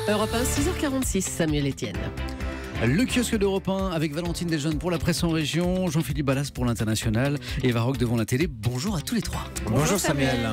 Europe 1, 6h46, Samuel Etienne. Le kiosque d'Europe 1 avec Valentine Desjeunes pour la presse en région, Jean-Philippe Ballas pour l'international et Eva Rock devant la télé. Bonjour à tous les trois. Bonjour Samuel.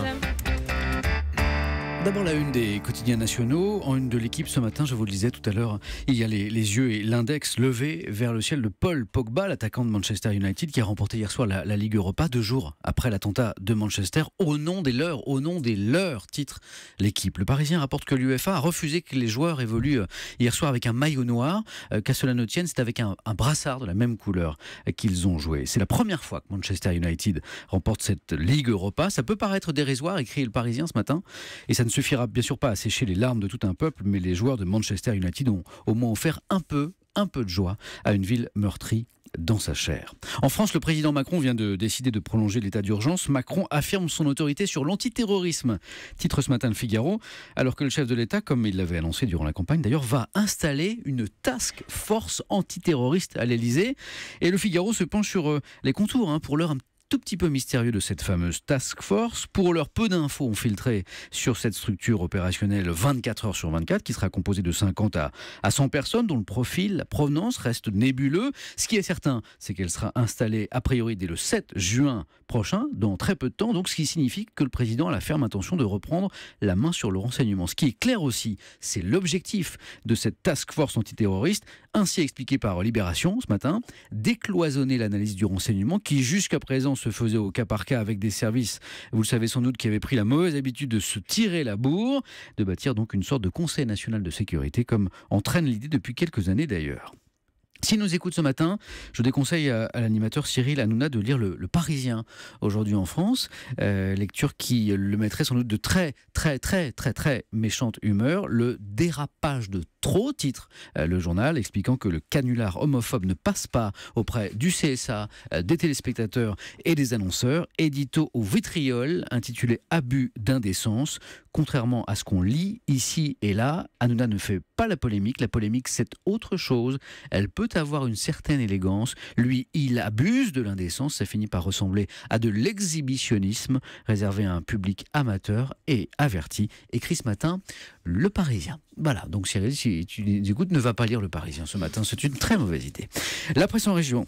D'abord la une des quotidiens nationaux. En une de l'équipe ce matin, je vous le disais tout à l'heure, il y a les yeux et l'index levés vers le ciel de Paul Pogba, l'attaquant de Manchester United qui a remporté hier soir la Ligue Europa 2 jours après l'attentat de Manchester au nom des leurs, titre l'équipe. Le Parisien rapporte que l'UEFA a refusé que les joueurs évoluent hier soir avec un maillot noir, qu'à cela ne tienne, c'est avec un brassard de la même couleur qu'ils ont joué. C'est la première fois que Manchester United remporte cette Ligue Europa. Ça peut paraître dérisoire, écrit le Parisien ce matin, et ça ne suffira bien sûr pas à sécher les larmes de tout un peuple, mais les joueurs de Manchester United ont au moins offert un peu de joie à une ville meurtrie dans sa chair. En France, le président Macron vient de décider de prolonger l'état d'urgence. Macron affirme son autorité sur l'antiterrorisme. Titre ce matin le Figaro, alors que le chef de l'État, comme il l'avait annoncé durant la campagne d'ailleurs, va installer une task force antiterroriste à l'Elysée. Et le Figaro se penche sur les contours, pour l'heure un tout petit peu mystérieux de cette fameuse task force. Pour l'heure, peu d'infos ont filtré sur cette structure opérationnelle 24 heures sur 24 qui sera composée de 50 à 100 personnes dont le profil, la provenance reste nébuleux. Ce qui est certain, c'est qu'elle sera installée a priori dès le 7 juin prochain, dans très peu de temps, donc ce qui signifie que le président a la ferme intention de reprendre la main sur le renseignement. Ce qui est clair aussi, c'est l'objectif de cette task force antiterroriste, ainsi expliqué par Libération ce matin, décloisonner l'analyse du renseignement qui jusqu'à présent se faisait au cas par cas avec des services, vous le savez sans doute, qui avaient pris la mauvaise habitude de se tirer la bourre, de bâtir donc une sorte de Conseil national de sécurité, comme entraîne l'idée depuis quelques années d'ailleurs. S'il nous écoute ce matin, je déconseille à l'animateur Cyril Hanouna de lire le Parisien aujourd'hui en France, lecture qui le mettrait sans doute de très méchante humeur. Le dérapage de trop, titre le journal, expliquant que le canular homophobe ne passe pas auprès du CSA, des téléspectateurs et des annonceurs. Édito au vitriol intitulé Abus d'indécence. Contrairement à ce qu'on lit ici et là, Hanouna ne fait pas la polémique. La polémique, c'est autre chose. Elle peut avoir une certaine élégance. Lui, il abuse de l'indécence. Ça finit par ressembler à de l'exhibitionnisme réservé à un public amateur et averti. Écrit ce matin Le Parisien. Voilà, donc Cyril, si tu écoutes, ne va pas lire Le Parisien ce matin. C'est une très mauvaise idée. La presse en région.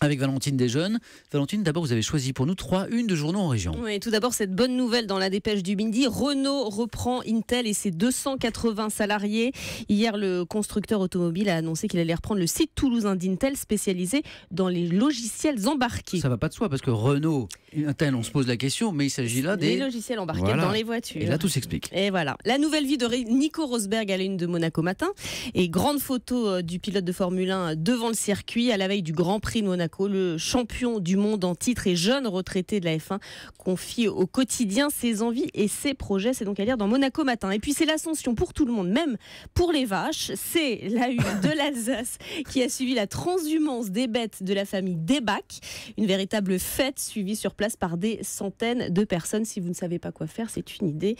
Avec Valentine Desjeunes. Valentine, d'abord, vous avez choisi pour nous 3 unes de journaux en région. Oui, tout d'abord, cette bonne nouvelle dans la dépêche du midi. Renault reprend Intel et ses 280 salariés. Hier, le constructeur automobile a annoncé qu'il allait reprendre le site toulousain d'Intel spécialisé dans les logiciels embarqués. Ça va pas de soi parce que Renault, Intel, on se pose la question, mais il s'agit là des logiciels embarqués dans les voitures. Et là, tout s'explique. Et voilà. La nouvelle vie de Nico Rosberg à la une de Monaco Matin. Et grande photo du pilote de Formule 1 devant le circuit à la veille du Grand Prix de Monaco. Le champion du monde en titre et jeune retraité de la F1 confie au quotidien ses envies et ses projets. C'est donc à lire dans Monaco Matin. Et puis c'est l'ascension pour tout le monde, même pour les vaches. C'est la une de l'Alsace qui a suivi la transhumance des bêtes de la famille Debac. Une véritable fête suivie sur place par des centaines de personnes. Si vous ne savez pas quoi faire, c'est une idée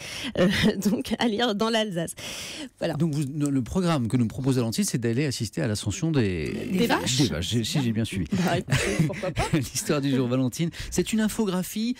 donc à lire dans l'Alsace. Voilà. Donc le programme que nous propose Valentine, c'est d'aller assister à l'ascension des vaches. Des vaches, si j'ai bien suivi. Pourquoi pas. L'histoire du jour, Valentine, c'est une infographie,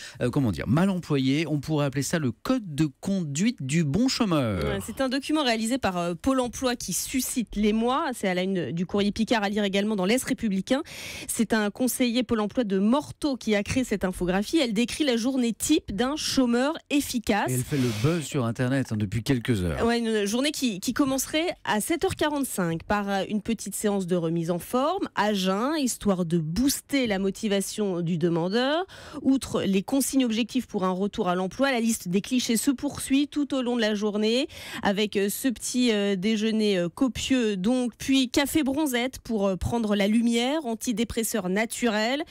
mal employée. On pourrait appeler ça le code de conduite du bon chômeur. Ouais, c'est un document réalisé par Pôle emploi qui suscite l'émoi. C'est à la une du Courrier Picard, à lire également dans l'Est républicain. C'est un conseiller Pôle emploi de Morteau qui a créé cette infographie. Elle décrit la journée type d'un chômeur efficace. Et elle fait le buzz sur Internet depuis quelques heures. Ouais, une journée qui commencerait à 7h45 par une petite séance de remise en forme, à jeun, histoire de booster la motivation du demandeur. Outre les consignes objectives pour un retour à l'emploi, la liste des clichés se poursuit tout au long de la journée avec ce petit déjeuner copieux, donc, puis café bronzette pour prendre la lumière, antidépresseur naturel.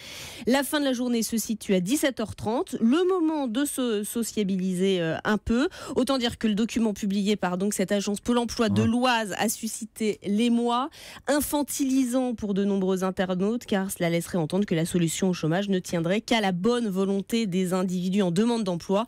La fin de la journée se situe à 17h30, le moment de se sociabiliser un peu. Autant dire que le document publié par donc cette agence Pôle emploi de l'Oise a suscité l'émoi, infantilisant pour de nombreux internautes car cela laisserait entendre que la solution au chômage ne tiendrait qu'à la bonne volonté des individus en demande d'emploi.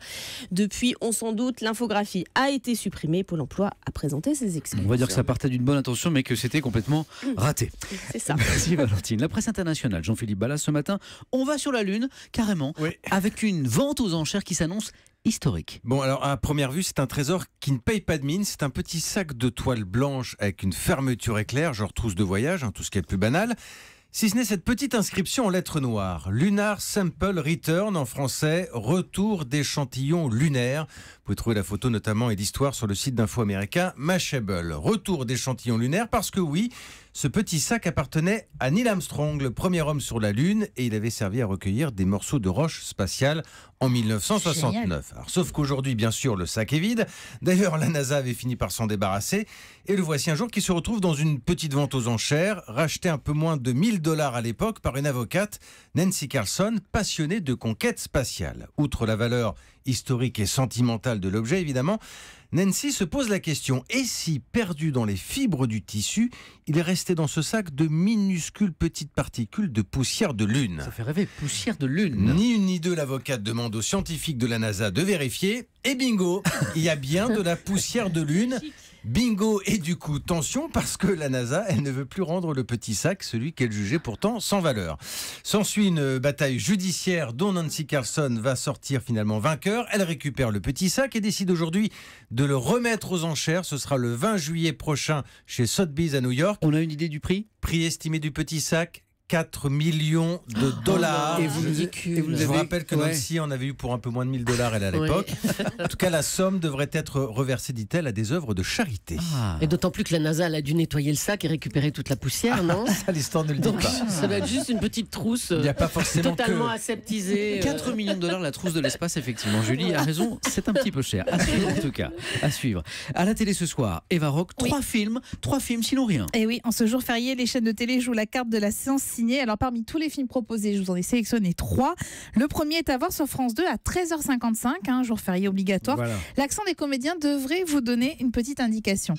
Depuis, on s'en doute, l'infographie a été supprimée. Pôle emploi a présenté ses excuses. On va dire que ça partait d'une bonne intention, mais que c'était complètement raté. C'est ça. Merci Valentine. La presse internationale, Jean-Philippe Ballas, ce matin, on va sur la Lune, carrément, avec une vente aux enchères qui s'annonce historique. Bon, alors à première vue, c'est un trésor qui ne paye pas de mine. C'est un petit sac de toile blanche avec une fermeture éclair, genre trousse de voyage, tout ce qui est le plus banal. Si ce n'est cette petite inscription en lettres noires. Lunar Sample Return, en français, retour d'échantillons lunaires. Vous pouvez trouver la photo notamment et l'histoire sur le site d'info américain Mashable. Retour d'échantillons lunaires parce que oui, ce petit sac appartenait à Neil Armstrong, le premier homme sur la Lune, et il avait servi à recueillir des morceaux de roche spatiale en 1969. Alors, sauf qu'aujourd'hui, bien sûr, le sac est vide. D'ailleurs, la NASA avait fini par s'en débarrasser. Et le voici un jour qui se retrouve dans une petite vente aux enchères, racheté un peu moins de $1000 à l'époque par une avocate, Nancy Carlson, passionnée de conquête spatiale. Outre la valeur historique et sentimentale de l'objet, évidemment, Nancy se pose la question, et si, perdu dans les fibres du tissu, il est resté dans ce sac de minuscules petites particules de poussière de lune? Ça fait rêver, poussière de lune. Ni une ni deux, l'avocate demande aux scientifiques de la NASA de vérifier, et bingo, il y a bien de la poussière de lune. Bingo, et du coup, tension, parce que la NASA, elle ne veut plus rendre le petit sac, celui qu'elle jugeait pourtant sans valeur. S'ensuit une bataille judiciaire dont Nancy Carlson va sortir finalement vainqueur. Elle récupère le petit sac et décide aujourd'hui de le remettre aux enchères. Ce sera le 20 juillet prochain chez Sotheby's à New York. On a une idée du prix? Prix estimé du petit sac, 4 millions de dollars. Et vous Je vous rappelle que Nancy en avait eu pour un peu moins de $1000 elle à l'époque. En tout cas, la somme devrait être reversée, dit-elle, à des œuvres de charité. Et d'autant plus que la NASA elle a dû nettoyer le sac et récupérer toute la poussière, non? Ça, l'histoire ne le dit Donc pas. ça va être juste une petite trousse Il n'y a pas forcément totalement que... aseptisée. 4 millions de dollars la trousse de l'espace, effectivement. Julie a raison, c'est un petit peu cher. À suivre en tout cas. À suivre. À la télé ce soir, Eva Rock, 3 films, sinon rien. Et oui, en ce jour férié, les chaînes de télé jouent la carte de la séance ciné. Alors parmi tous les films proposés, je vous en ai sélectionné 3. Le premier est à voir sur France 2 à 13h55, jour férié obligatoire. Voilà. L'accent des comédiens devrait vous donner une petite indication.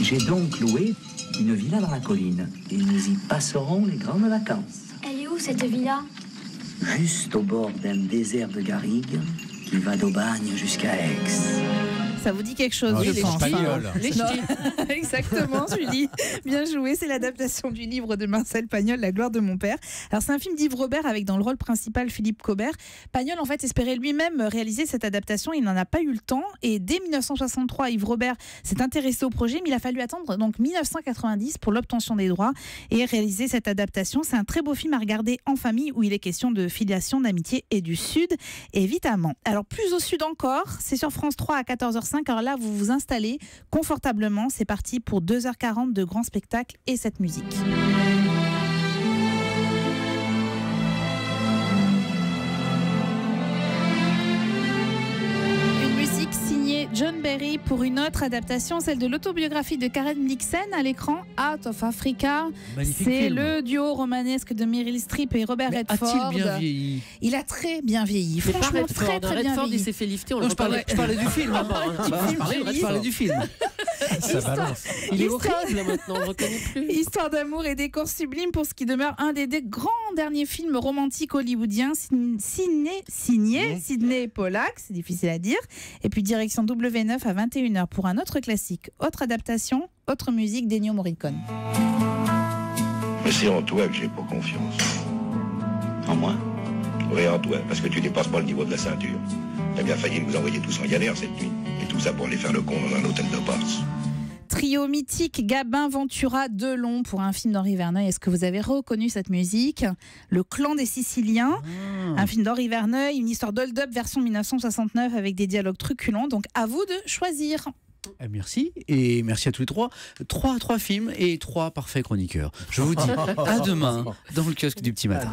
J'ai donc loué une villa dans la colline et nous y passerons les grandes vacances. Elle est où cette villa? Juste au bord d'un désert de garrigues qui va d'Aubagne jusqu'à Aix. Ça vous dit quelque chose, Ah, je les pense. Espagnols. Les Non. ch'tis. Exactement, Julie. Bien joué. C'est l'adaptation du livre de Marcel Pagnol, La gloire de mon père. Alors, c'est un film d'Yves Robert avec dans le rôle principal Philippe Cobert. Pagnol, en fait, espérait lui-même réaliser cette adaptation. Il n'en a pas eu le temps. Et dès 1963, Yves Robert s'est intéressé au projet, mais il a fallu attendre donc 1990 pour l'obtention des droits et réaliser cette adaptation. C'est un très beau film à regarder en famille où il est question de filiation, d'amitié et du Sud, évidemment. Alors, plus au Sud encore, c'est sur France 3 à 14h05. Alors là, vous vous installez confortablement. C'est parti pour 2h40 de grands spectacles et cette musique. Une musique signée John Barry pour une autre adaptation, celle de l'autobiographie de Karen Blixen à l'écran, Out of Africa. Magnifique C'est film. le duo romanesque de Meryl Streep et Robert Mais Redford. a-t-il bien vieilli? Il a très bien vieilli. Mais pas Franchement, Redford. très très bien Redford, il vieilli. s'est fait lifter. On Non, le je parlais du film. Ah, bah, Je parlais du film. Ça balance. Il est Histoire- horrible maintenant, on ne le reconnaît plus. Histoire d'amour et décors sublimes pour ce qui demeure un des grands derniers films romantiques hollywoodiens signé Sidney Pollack, c'est difficile à dire. Et puis direction W9 à 21h pour un autre classique. Autre adaptation, autre musique d'Ennio Morricone. Mais c'est en toi que j'ai pas confiance. En moi? Oui, en toi, parce que tu dépasses pas le niveau de la ceinture. T'as bien failli nous envoyer tous en galère cette nuit. Et tout ça pour aller faire le con dans un hôtel de passe. Trio mythique, Gabin, Ventura, Delon pour un film d'Henri Verneuil. Est-ce que vous avez reconnu cette musique? Le Clan des Siciliens, un film d'Henri Verneuil, une histoire d'hold-up version 1969 avec des dialogues truculents. Donc à vous de choisir. Merci, et merci à tous les trois. Trois films et 3 parfaits chroniqueurs. Je vous dis à demain dans le kiosque du petit matin.